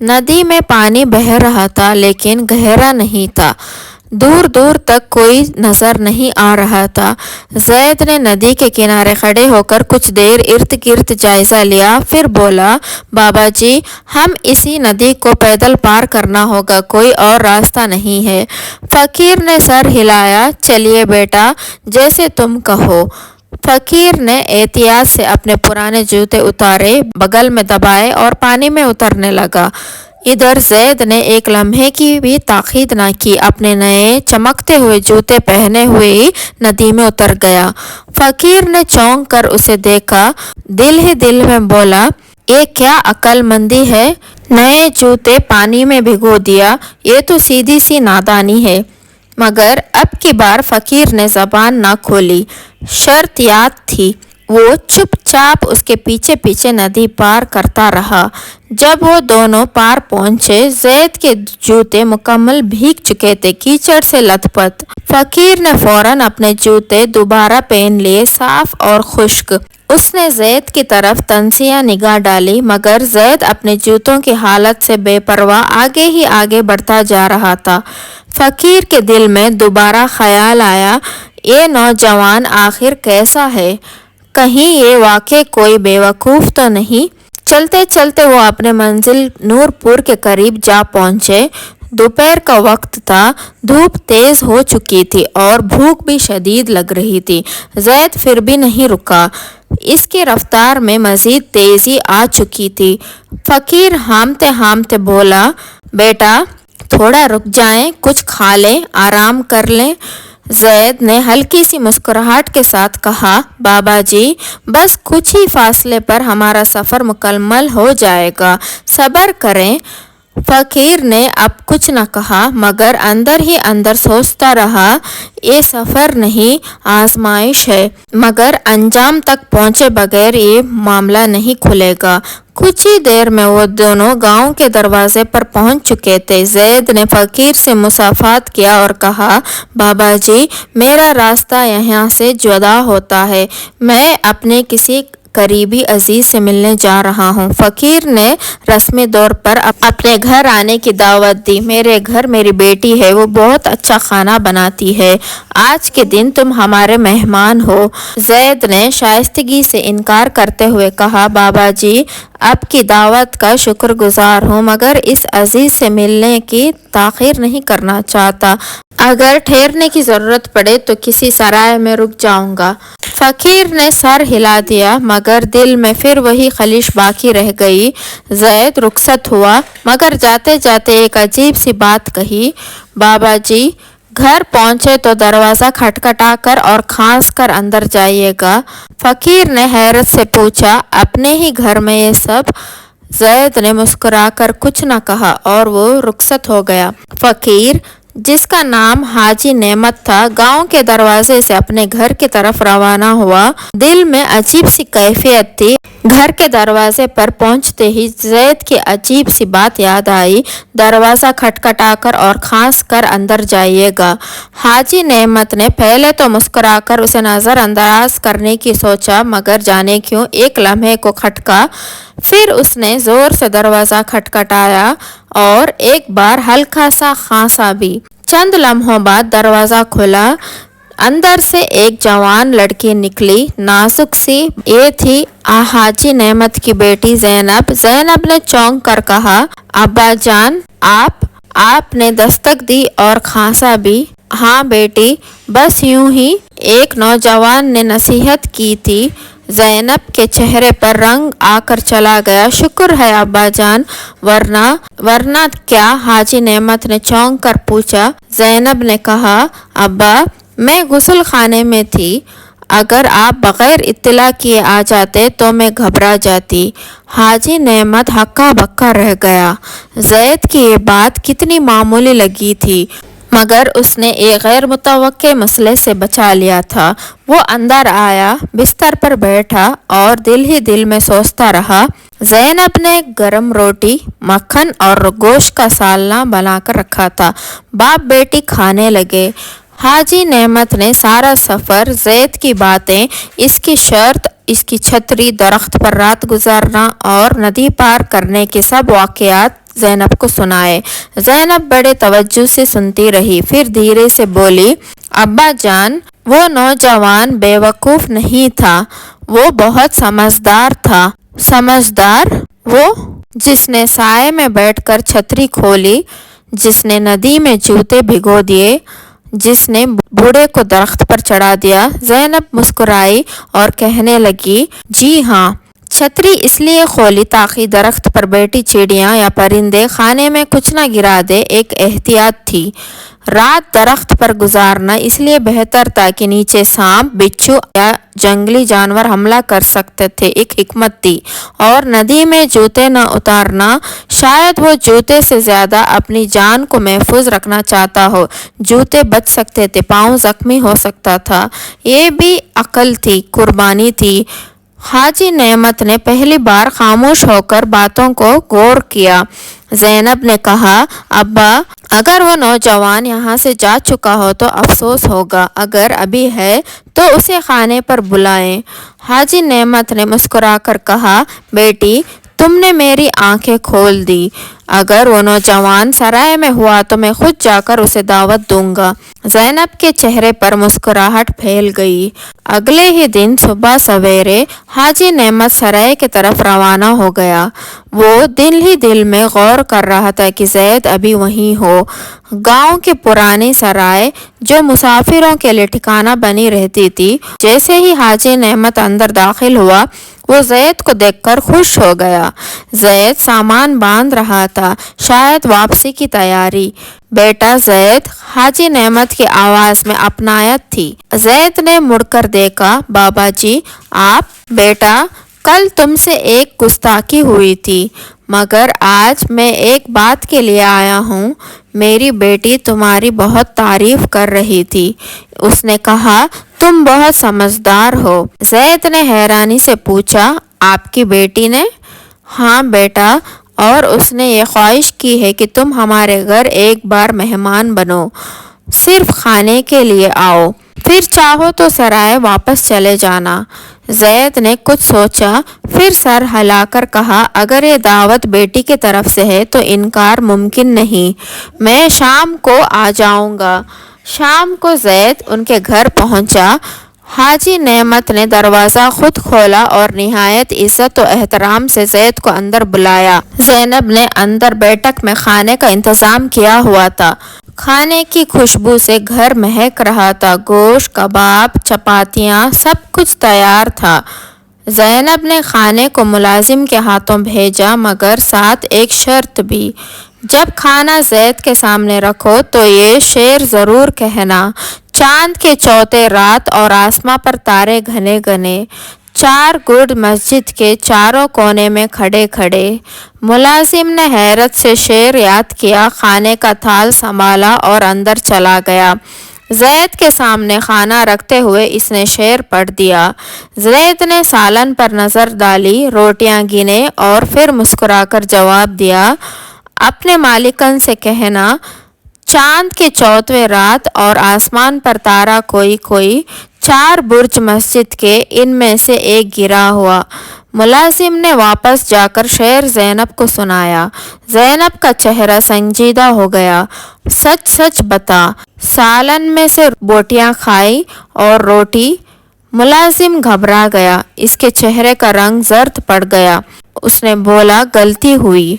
ندی میں پانی بہہ رہا تھا لیکن گہرا نہیں تھا، دور دور تک کوئی نظر نہیں آ رہا تھا۔ زید نے ندی کے کنارے کھڑے ہو کر کچھ دیر ارد گرد جائزہ لیا، پھر بولا، بابا جی، ہم اسی ندی کو پیدل پار کرنا ہوگا، کوئی اور راستہ نہیں ہے۔ فقیر نے سر ہلایا، چلیے بیٹا، جیسے تم کہو۔ فقیر نے احتیاط سے اپنے پرانے جوتے اتارے، بغل میں دبائے اور پانی میں اترنے لگا۔ ادھر زید نے ایک لمحے کی بھی تاخیر نہ کی، اپنے نئے چمکتے ہوئے جوتے پہنے ہوئے ہی ندی میں اتر گیا۔ فقیر نے چونک کر اسے دیکھا، دل ہی دل میں بولا، یہ کیا عقل مندی ہے، نئے جوتے پانی میں بھگو دیا، یہ تو سیدھی سی نادانی ہے۔ مگر اب کی بار فقیر نے زبان نہ کھولی، شرط یاد تھی۔ وہ چپ چاپ اس کے پیچھے پیچھے ندی پار کرتا رہا۔ جب وہ دونوں پار پہنچے، زید کے جوتے مکمل بھیگ چکے تھے، کیچڑ سے لت پت۔ فقیر نے فوراً اپنے جوتے دوبارہ پہن لیے، صاف اور خشک۔ اس نے زید کی طرف تنزیہ نگاہ ڈالی، مگر زید اپنے جوتوں کی حالت سے بے پرواہ آگے ہی آگے بڑھتا جا رہا تھا۔ فقیر کے دل میں دوبارہ خیال آیا، یہ نوجوان آخر کیسا ہے، کہیں یہ واقعی کوئی بے وقوف تو نہیں۔ چلتے چلتے وہ اپنے منزل نور پور کے قریب جا پہنچے۔ دوپہر کا وقت تھا، دھوپ تیز ہو چکی تھی اور بھوک بھی شدید لگ رہی تھی۔ زید پھر بھی نہیں رکا، اس کی رفتار میں مزید تیزی آ چکی تھی۔ فقیر ہامتے ہامتے بولا، بیٹا تھوڑا رک جائیں، کچھ کھا لیں، آرام کر لیں۔ زید نے ہلکی سی مسکراہٹ کے ساتھ کہا، بابا جی، بس کچھ ہی فاصلے پر ہمارا سفر مکمل ہو جائے گا، صبر کریں۔ فقیر نے اب کچھ نہ کہا، مگر اندر ہی اندر سوچتا رہا، یہ سفر نہیں، آزمائش ہے، مگر انجام تک پہنچے بغیر یہ معاملہ نہیں کھلے گا۔ کچھ ہی دیر میں وہ دونوں گاؤں کے دروازے پر پہنچ چکے تھے۔ زید نے فقیر سے مصافحت کیا اور کہا، بابا جی، میرا راستہ یہاں سے جدا ہوتا ہے، میں اپنے کسی قریبی عزیز سے ملنے جا رہا ہوں۔ فقیر نے رسمی طور پر اپنے گھر آنے کی دعوت دی۔ میرے گھر میری بیٹی ہے، وہ بہت اچھا کھانا بناتی ہے، آج کے دن تم ہمارے مہمان ہو۔ زید نے شائستگی سے انکار کرتے ہوئے کہا، بابا جی، آپ کی دعوت کا شکر گزار ہوں، مگر اس عزیز سے ملنے کی تاخیر نہیں کرنا چاہتا، اگر ٹھہرنے کی ضرورت پڑے تو کسی سرائے میں رک جاؤں گا۔ فقیر نے سر ہلا دیا، مگر دل میں پھر وہی خلش باقی رہ گئی۔ زید رخصت ہوا، مگر جاتے جاتے ایک عجیب سی بات کہی، بابا جی، گھر پہنچے تو دروازہ کھٹکھٹا کر اور کھانس کر اندر جائیے گا۔ فقیر نے حیرت سے پوچھا، اپنے ہی گھر میں یہ سب؟ زید نے مسکرا کر کچھ نہ کہا اور وہ رخصت ہو گیا۔ فقیر، جس کا نام حاجی نعمت تھا، گاؤں کے دروازے سے اپنے گھر کی طرف روانہ ہوا۔ دل میں عجیب سی کیفیت تھی۔ گھر کے دروازے پر پہنچتے ہی زید کی عجیب سی بات یاد آئی، دروازہ کھٹکھٹا کر اور کھانس کر اندر جائیے گا۔ حاجی نعمت نے پہلے تو مسکرا کر اسے نظر انداز کرنے کی سوچا، مگر جانے کیوں ایک لمحے کو کھٹکا۔ پھر اس نے زور سے دروازہ کھٹکھٹایا اور ایک بار ہلکا سا کھانسا بھی۔ چند لمحوں بعد دروازہ کھلا، اندر سے ایک جوان لڑکی نکلی، نازک سی۔ یہ تھی حاجی نعمت کی بیٹی زینب۔ زینب نے چونک کر کہا، ابا جان، آپ نے دستک دی اور کھانسا بھی؟ ہاں بیٹی، بس یوں ہی، ایک نوجوان نے نصیحت کی تھی۔ زینب کے چہرے پر رنگ آ کر چلا گیا۔ شکر ہے ابا جان، ورنہ کیا؟ حاجی نعمت نے چونک کر پوچھا۔ زینب نے کہا، ابا، میں غسل خانے میں تھی، اگر آپ بغیر اطلاع کیے آ جاتے تو میں گھبرا جاتی۔ حاجی نعمت ہکا بکا رہ گیا۔ زید کی یہ بات کتنی معمولی لگی تھی، مگر اس نے ایک غیر متوقع مسئلے سے بچا لیا تھا۔ وہ اندر آیا، بستر پر بیٹھا اور دل ہی دل میں سوچتا رہا۔ زینب نے گرم روٹی، مکھن اور گوشت کا سالنا بنا کر رکھا تھا۔ باپ بیٹی کھانے لگے۔ حاجی نعمت نے سارا سفر، زید کی باتیں، اس کی شرط، اس کی چھتری، درخت پر رات گزارنا اور ندی پار کرنے کے سب واقعات زینب کو سنائے۔ زینب بڑے توجہ سے سنتی رہی، پھر دھیرے سے بولی، ابا جان، وہ نوجوان بے وقوف نہیں تھا، وہ بہت سمجھدار تھا۔ سمجھدار؟ وہ جس نے سائے میں بیٹھ کر چھتری کھولی، جس نے ندی میں جوتے بھگو دیے، جس نے بوڑھے کو درخت پر چڑھا دیا۔ زینب مسکرائی اور کہنے لگی، جی ہاں، چھتری اس لیے کھولی تاکہ درخت پر بیٹھی چڑیاں یا پرندے کھانے میں کچھ نہ گرا دے، ایک احتیاط تھی۔ رات درخت پر گزارنا اس لیے بہتر تھا کہ نیچے سانپ، بچھو یا جنگلی جانور حملہ کر سکتے تھے، ایک حکمت تھی۔ اور ندی میں جوتے نہ اتارنا، شاید وہ جوتے سے زیادہ اپنی جان کو محفوظ رکھنا چاہتا ہو۔ جوتے بچ سکتے تھے، پاؤں زخمی ہو سکتا تھا، یہ بھی عقل تھی، قربانی تھی۔ حاجی نعمت نے پہلی بار خاموش ہو کر باتوں کو غور کیا۔ زینب نے کہا، ابا، اگر وہ نوجوان یہاں سے جا چکا ہو تو افسوس ہوگا، اگر ابھی ہے تو اسے کھانے پر بلائیں۔ حاجی نعمت نے مسکرا کر کہا، بیٹی، تم نے میری آنکھیں کھول دی۔ اگر وہ نوجوان سرائے میں ہوا تو میں خود جا کر اسے دعوت دوں گا۔ زینب کے چہرے پر مسکراہٹ پھیل گئی۔ اگلے ہی دن صبح سویرے حاجی نعمت سرائے کی طرف روانہ ہو گیا۔ وہ دل ہی دل میں غور کر رہا تھا کہ زید ابھی وہیں ہو۔ گاؤں کی پرانی سرائے جو مسافروں کے لیے ٹھکانہ بنی رہتی تھی، جیسے ہی حاجی نعمت اندر داخل ہوا، وہ زید کو دیکھ کر خوش ہو گیا۔ زید سامان باندھ رہا تھا، شاید واپسی کی تیاری۔ بیٹا زید، حاجی نعمت کی آواز میں اپنایت تھی۔ زید نے مڑ کر دیکھا، بابا جی، آپ؟ بیٹا، کل تم سے ایک گستاخی ہوئی تھی، مگر آج میں ایک بات کے لیے آیا ہوں۔ میری بیٹی تمہاری بہت تعریف کر رہی تھی، اس نے کہا تم بہت سمجھدار ہو۔ زید نے حیرانی سے پوچھا، آپ کی بیٹی نے؟ ہاں بیٹا، اور اس نے یہ خواہش کی ہے کہ تم ہمارے گھر ایک بار مہمان بنو، صرف کھانے کے لیے آؤ، پھر چاہو تو سرائے واپس چلے جانا۔ زید نے کچھ سوچا، پھر سر ہلا کر کہا، اگر یہ دعوت بیٹی کی طرف سے ہے تو انکار ممکن نہیں، میں شام کو آ جاؤں گا۔ شام کو زید ان کے گھر پہنچا۔ حاجی نعمت نے دروازہ خود کھولا اور نہایت عزت و احترام سے زید کو اندر بلایا۔ زینب نے اندر بیٹھک میں کھانے کا انتظام کیا ہوا تھا۔ کھانے کی خوشبو سے گھر مہک رہا تھا، گوشت، کباب، چپاتیاں، سب کچھ تیار تھا۔ زینب نے کھانے کو ملازم کے ہاتھوں بھیجا، مگر ساتھ ایک شرط بھی، جب کھانا زید کے سامنے رکھو تو یہ شعر ضرور کہنا، چاند کے چوتھے رات اور آسماں پر تارے گھنے گھنے، چار گرد مسجد کے چاروں کونے میں کھڑے کھڑے۔ ملازم نے حیرت سے شعر یاد کیا، کھانے کا تھال سنبھالا اور اندر چلا گیا۔ زید کے سامنے کھانا رکھتے ہوئے اس نے شعر پڑھ دیا۔ زید نے سالن پر نظر ڈالی، روٹیاں گنے اور پھر مسکرا کر جواب دیا، اپنے مالکن سے کہنا، چاند کے چوتھویں رات اور آسمان پر تارا کوئی کوئی، چار برج مسجد کے ان میں سے ایک گرا ہوا۔ ملازم نے واپس جا کر شعر زینب کو سنایا۔ زینب کا چہرہ سنجیدہ ہو گیا۔ سچ سچ بتا، سالن میں سے بوٹیاں کھائی اور روٹی؟ ملازم گھبرا گیا، اس کے چہرے کا رنگ زرد پڑ گیا۔ اس نے بولا، غلطی ہوئی،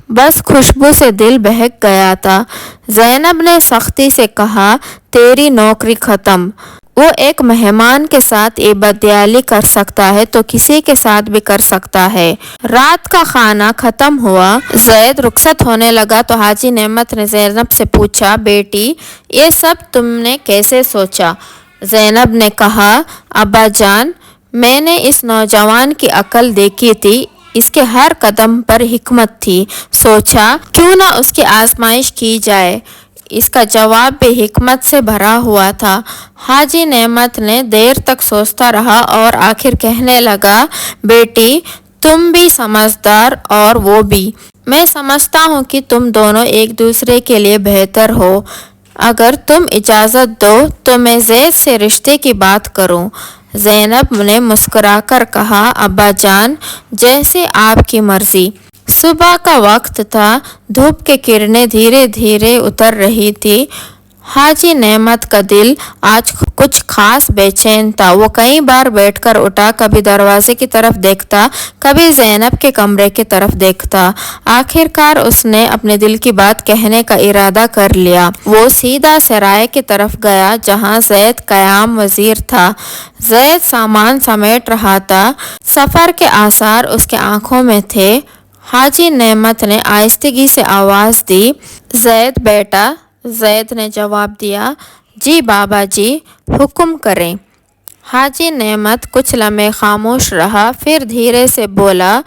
بس خوشبو سے دل بہک گیا تھا۔ زینب نے سختی سے کہا، تیری نوکری ختم۔ وہ ایک مہمان کے ساتھ یہ بددیالی کر سکتا ہے تو کسی کے ساتھ بھی کر سکتا ہے۔ رات کا کھانا ختم ہوا، زید رخصت ہونے لگا تو حاجی نعمت نے زینب سے پوچھا، بیٹی، یہ سب تم نے کیسے سوچا؟ زینب نے کہا، ابا جان، میں نے اس نوجوان کی عقل دیکھی تھی، اس کے ہر قدم پر حکمت تھی، سوچا کیوں نہ اس کی آزمائش کی جائے۔ اس کا جواب بھی حکمت سے بھرا ہوا تھا۔ حاجی نعمت نے دیر تک سوچتا رہا اور آخر کہنے لگا، بیٹی، تم بھی سمجھدار اور وہ بھی، میں سمجھتا ہوں کہ تم دونوں ایک دوسرے کے لیے بہتر ہو۔ اگر تم اجازت دو تو میں زید سے رشتے کی بات کروں۔ زینب نے مسکرا کر کہا، ابا جان، جیسے آپ کی مرضی۔ صبح کا وقت تھا، دھوپ کی کرنیں دھیرے دھیرے اتر رہی تھی۔ حاجی نعمت کا دل آج کچھ خاص بے چین تھا۔ وہ کئی بار بیٹھ کر اٹھا، کبھی دروازے کی طرف دیکھتا، کبھی زینب کے کمرے کی طرف دیکھتا۔ آخر کار اس نے اپنے دل کی بات کہنے کا ارادہ کر لیا۔ وہ سیدھا سرائے کی طرف گیا جہاں زید قیام وزیر تھا۔ زید سامان سمیٹ رہا تھا، سفر کے آثار اس کے آنکھوں میں تھے۔ حاجی نعمت نے آہستگی سے آواز دی، زید بیٹا۔ زید نے جواب دیا، جی بابا جی، حکم کریں۔ حاجی نعمت کچھ لمحے خاموش رہا، پھر دھیرے سے بولا،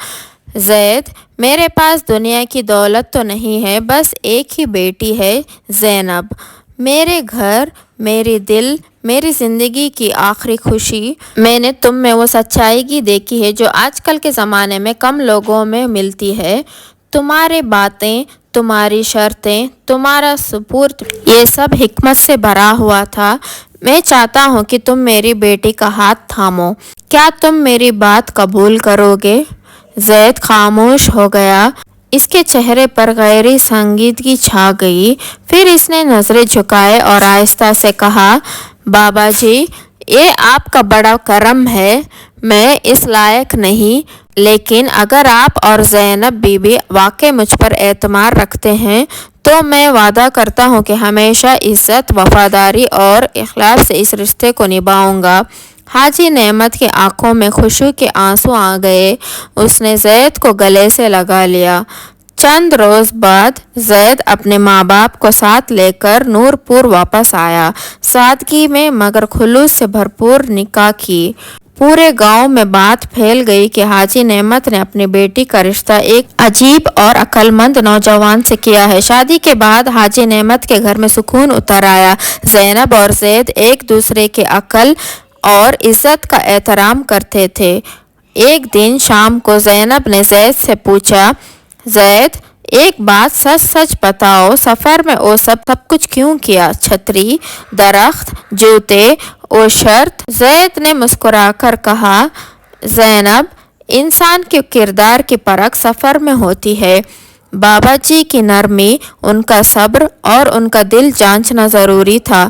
زید، میرے پاس دنیا کی دولت تو نہیں ہے، بس ایک ہی بیٹی ہے، زینب۔ میرے گھر، میری دل، میری زندگی کی آخری خوشی۔ میں نے تم میں وہ سچائی دیکھی ہے جو آج کل کے زمانے میں کم لوگوں میں ملتی ہے۔ تمہاری باتیں، تمہاری شرطیں، تمہارا سپرد، یہ سب حکمت سے بھرا ہوا تھا۔ میں چاہتا ہوں کہ تم میری بیٹی کا ہاتھ تھامو۔ کیا تم میری بات قبول کرو گے؟ زید خاموش ہو گیا۔ اس کے چہرے پر غیر سنجیدگی چھا گئی۔ پھر اس نے نظریں جھکائے اور آہستہ سے کہا، بابا جی، یہ آپ کا بڑا کرم ہے، میں اس لائق نہیں، لیکن اگر آپ اور زینب بی بی واقعی مجھ پر اعتماد رکھتے ہیں تو میں وعدہ کرتا ہوں کہ ہمیشہ عزت، وفاداری اور اخلاص سے اس رشتے کو نبھاؤں گا۔ حاجی نعمت کی آنکھوں میں خوشی کے آنسو آ گئے۔ اس نے زید کو گلے سے لگا لیا۔ چند روز بعد زید اپنے ماں باپ کو ساتھ لے کر نور پور واپس آیا۔ سادگی میں مگر خلوص سے بھرپور نکاح کی۔ پورے گاؤں میں بات پھیل گئی کہ حاجی نعمت نے اپنی بیٹی کا رشتہ ایک عجیب اور عقل مند نوجوان سے کیا ہے۔ شادی کے بعد حاجی نعمت کے گھر میں سکون اتر آیا۔ زینب اور زید ایک دوسرے کے عقل اور عزت کا احترام کرتے تھے۔ ایک دن شام کو زینب نے زید سے پوچھا، زید، ایک بات سچ سچ بتاؤ، سفر میں وہ سب کچھ کیوں کیا؟ چھتری، درخت، جوتے، وہ شرط؟ زید نے مسکرا کر کہا، زینب، انسان کے کردار کی پرکھ سفر میں ہوتی ہے۔ بابا جی کی نرمی، ان کا صبر اور ان کا دل جانچنا ضروری تھا،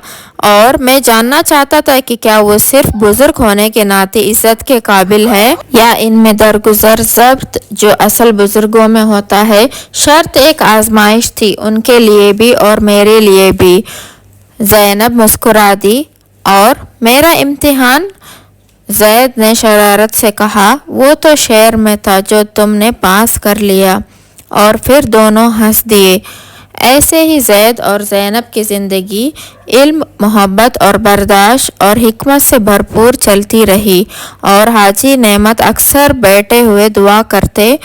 اور میں جاننا چاہتا تھا کہ کیا وہ صرف بزرگ ہونے کے ناطے عزت کے قابل ہے یا ان میں درگزر ضبط جو اصل بزرگوں میں ہوتا ہے۔ شرط ایک آزمائش تھی، ان کے لیے بھی اور میرے لیے بھی۔ زینب مسکرا دی، اور میرا امتحان؟ زید نے شرارت سے کہا، وہ تو شعر میں تھا جو تم نے پاس کر لیا۔ اور پھر دونوں ہنس دیے۔ ایسے ہی زید اور زینب کی زندگی علم، محبت اور برداشت اور حکمت سے بھرپور چلتی رہی، اور حاجی نعمت اکثر بیٹھے ہوئے دعا کرتے،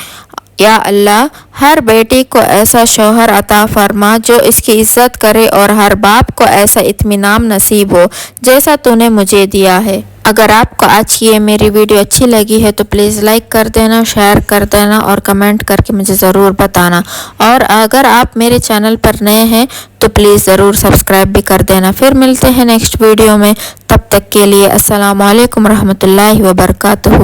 یا اللہ، ہر بیٹی کو ایسا شوہر عطا فرما جو اس کی عزت کرے، اور ہر باپ کو ایسا اطمینان نصیب ہو جیسا تو نے مجھے دیا ہے۔ اگر آپ کو آج کی یہ میری ویڈیو اچھی لگی ہے تو پلیز لائک کر دینا، شیئر کر دینا اور کمنٹ کر کے مجھے ضرور بتانا، اور اگر آپ میرے چینل پر نئے ہیں تو پلیز ضرور سبسکرائب بھی کر دینا۔ پھر ملتے ہیں نیکسٹ ویڈیو میں، تب تک کے لیے السلام علیکم ورحمۃ اللہ وبرکاتہ۔